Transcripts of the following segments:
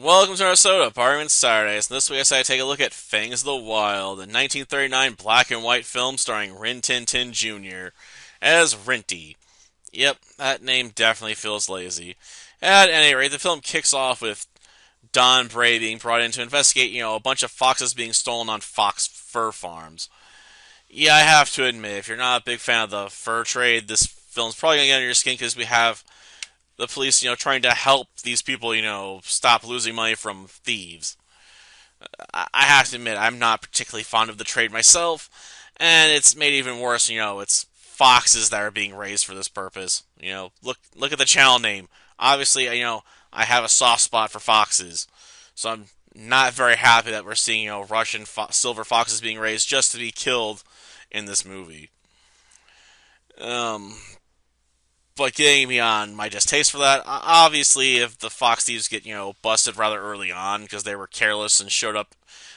Welcome to our episode of Parliament Saturdays. And this week I decided to take a look at Fangs of the Wild, a 1939 black and white film starring Rin Tin Tin Jr. as Rinty. Yep, that name definitely feels lazy. At any rate, the film kicks off with Don Bray being brought in to investigate, a bunch of foxes being stolen on fox fur farms. Yeah, I have to admit, if you're not a big fan of the fur trade, this film's probably gonna get under your skin because we have the police, trying to help these people, stop losing money from thieves. I have to admit, I'm not particularly fond of the trade myself, and it's made even worse. It's foxes that are being raised for this purpose. Look at the channel name. Obviously, I have a soft spot for foxes, so I'm not very happy that we're seeing, Russian silver foxes being raised just to be killed in this movie. Um, but getting beyond my distaste for that, obviously, if the fox thieves get busted rather early on because they were careless and showed up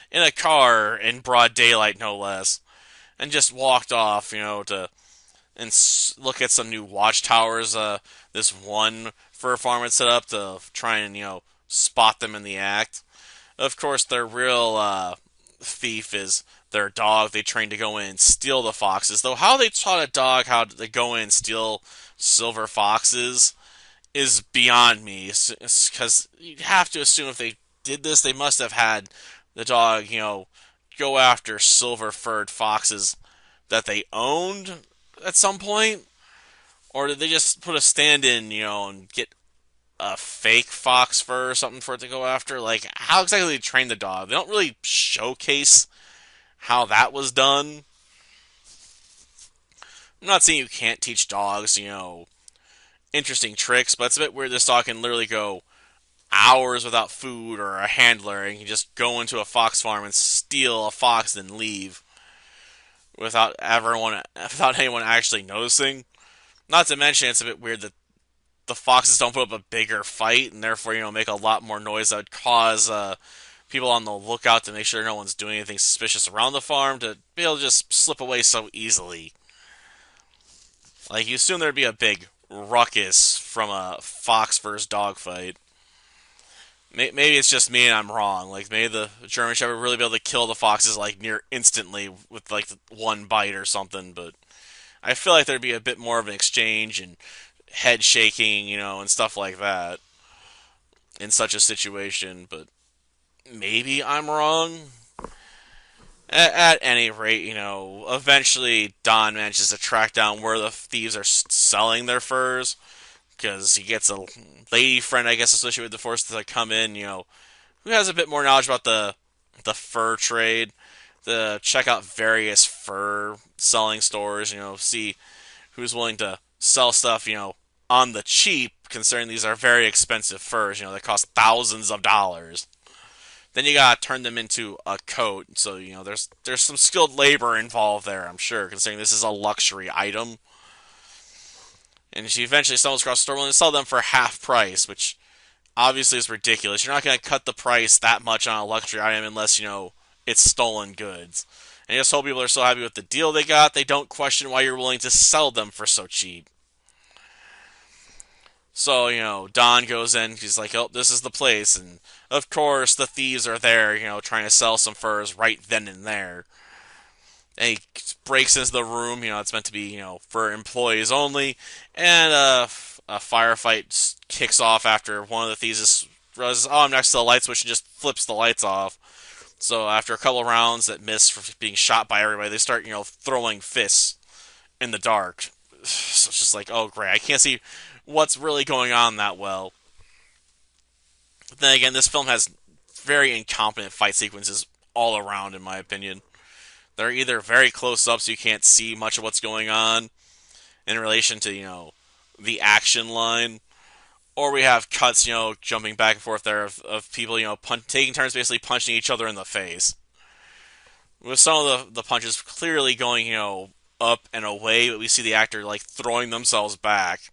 in a car in broad daylight, no less, and just walked off, to look at some new watchtowers. This one fur farm had set up to try and spot them in the act. Of course, their real thief is their dog they trained to go in and steal the foxes. Though how they taught a dog how to go in and steal silver foxes is beyond me. Because you'd have to assume if they did this, they must have had the dog, go after silver furred foxes that they owned at some point. Or did they just put a stand in, and get a fake fox fur or something for it to go after? Like, how exactly did they train the dog? They don't really showcase how that was done. I'm not saying you can't teach dogs, interesting tricks, but it's a bit weird this dog can literally go hours without food or a handler and you can just go into a fox farm and steal a fox and leave without anyone actually noticing. Not to mention it's a bit weird that the foxes don't put up a bigger fight and therefore make a lot more noise that would cause people on the lookout to make sure no one's doing anything suspicious around the farm to be able to just slip away so easily. Like, you assume there'd be a big ruckus from a fox versus dog fight. Maybe it's just me and I'm wrong. Like, maybe the German Shepherd would really be able to kill the foxes, like, near instantly with, like, one bite or something, but I feel like there'd be a bit more of an exchange and head shaking, and stuff like that in such a situation, but maybe I'm wrong. At any rate, eventually Don manages to track down where the thieves are selling their furs because he gets a lady friend, I guess, associated with the force to come in, who has a bit more knowledge about the fur trade, to check out various fur selling stores, see who's willing to sell stuff, on the cheap, considering these are very expensive furs, that cost thousands of dollars. Then you gotta turn them into a coat, so there's some skilled labor involved there, I'm sure, considering this is a luxury item. And she eventually stumbles across a store willing to sell them for half price, which obviously is ridiculous. You're not gonna cut the price that much on a luxury item unless it's stolen goods. And I just hope people are so happy with the deal they got, they don't question why you're willing to sell them for so cheap. So, Don goes in, he's like, oh, this is the place. And, of course, the thieves are there, trying to sell some furs right then and there. And he breaks into the room, it's meant to be, for employees only. And a firefight kicks off after one of the thieves realizes, oh, I'm next to the light switch and just flips the lights off. So after a couple of rounds that miss for being shot by everybody, they start, throwing fists in the dark. So it's just like, oh, great, I can't see what's really going on that well. But then again, this film has very incompetent fight sequences all around, in my opinion. They're either very close up so you can't see much of what's going on in relation to, the action line, or we have cuts, jumping back and forth there of people, taking turns basically punching each other in the face. With some of the punches clearly going, up and away, but we see the actor, like, throwing themselves back.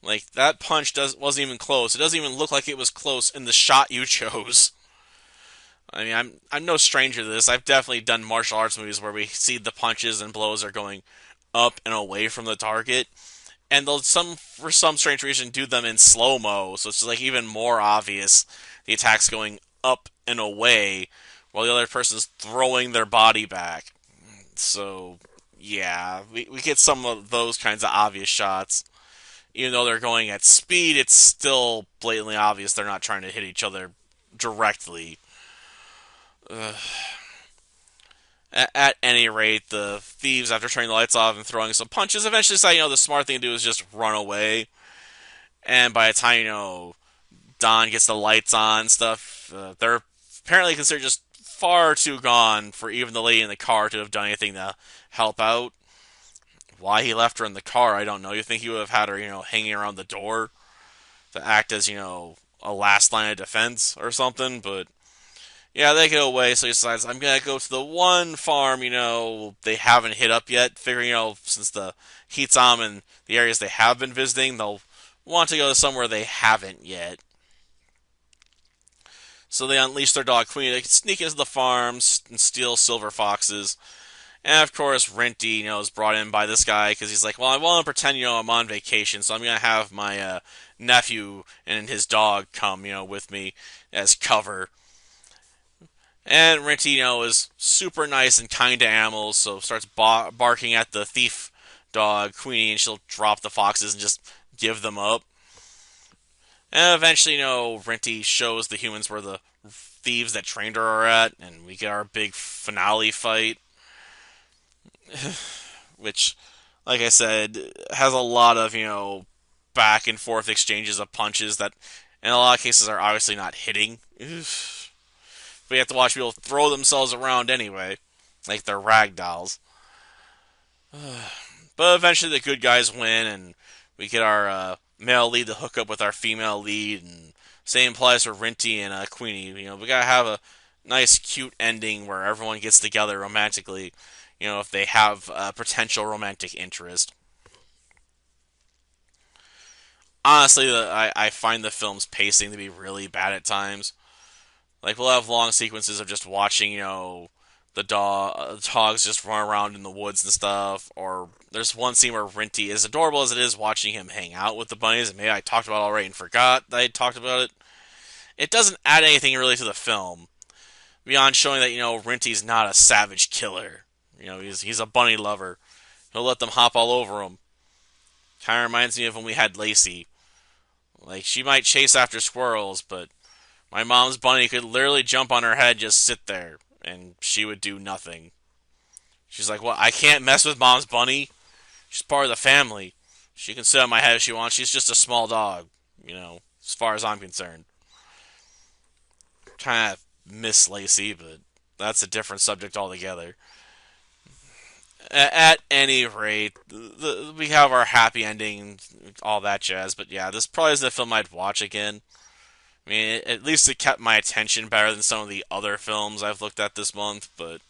Like, that punch wasn't even close. It doesn't even look like it was close in the shot you chose. I mean, I'm no stranger to this. I've definitely done martial arts movies where we see the punches and blows are going up and away from the target, and they'll for some strange reason do them in slow mo, so it's like even more obvious the attack's going up and away, while the other person's throwing their body back. So, yeah, we get some of those kinds of obvious shots. Even though they're going at speed, it's still blatantly obvious they're not trying to hit each other directly. At any rate, the thieves, after turning the lights off and throwing some punches, eventually decide, the smart thing to do is just run away. And by the time, Don gets the lights on and stuff, they're apparently considered just far too gone for even the lady in the car to have done anything to help out. Why he left her in the car, I don't know. You think he would have had her, hanging around the door to act as, a last line of defense or something, but yeah, they get away, so he decides, I'm gonna go to the one farm, they haven't hit up yet, figuring, since the heat's on in the areas they have been visiting, they'll want to go to somewhere they haven't yet. So they unleash their dog Queenie. They can sneak into the farms and steal silver foxes. And of course, Renty, is brought in by this guy because he's like, well, I want to pretend, I'm on vacation, so I'm gonna have my nephew and his dog come, with me as cover. And Renty, is super nice and kind to animals, so starts barking at the thief dog Queenie, and she'll drop the foxes and just give them up. And eventually, Renty shows the humans where the thieves that trained her are at, and we get our big finale fight, which, like I said, has a lot of, back and forth exchanges of punches that, in a lot of cases, are obviously not hitting. But you have to watch people throw themselves around anyway, like they're rag dolls. But eventually, the good guys win, and we get our male lead to hook up with our female lead, and same applies for Renty and Queenie. We gotta have a nice, cute ending where everyone gets together romantically. If they have a potential romantic interest. Honestly, I find the film's pacing to be really bad at times. Like we'll have long sequences of just watching, the dogs just run around in the woods and stuff. Or there's one scene where Renty, as adorable as it is watching him hang out with the bunnies, and maybe I talked about it already and forgot that I talked about it. It doesn't add anything really to the film beyond showing that Renty's not a savage killer. He's a bunny lover. He'll let them hop all over him. Kind of reminds me of when we had Lacey. Like she might chase after squirrels, but my mom's bunny could literally jump on her head, and just sit there, and she would do nothing. She's like, "Well, I can't mess with mom's bunny. She's part of the family. She can sit on my head if she wants. She's just a small dog, as far as I'm concerned." Kind of miss Lacey, but that's a different subject altogether. At any rate, we have our happy ending, all that jazz. But yeah, this probably isn't a film I'd watch again. I mean, at least it kept my attention better than some of the other films I've looked at this month, but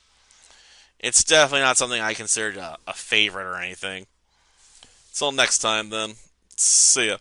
it's definitely not something I considered a favorite or anything. Until next time, then. See ya.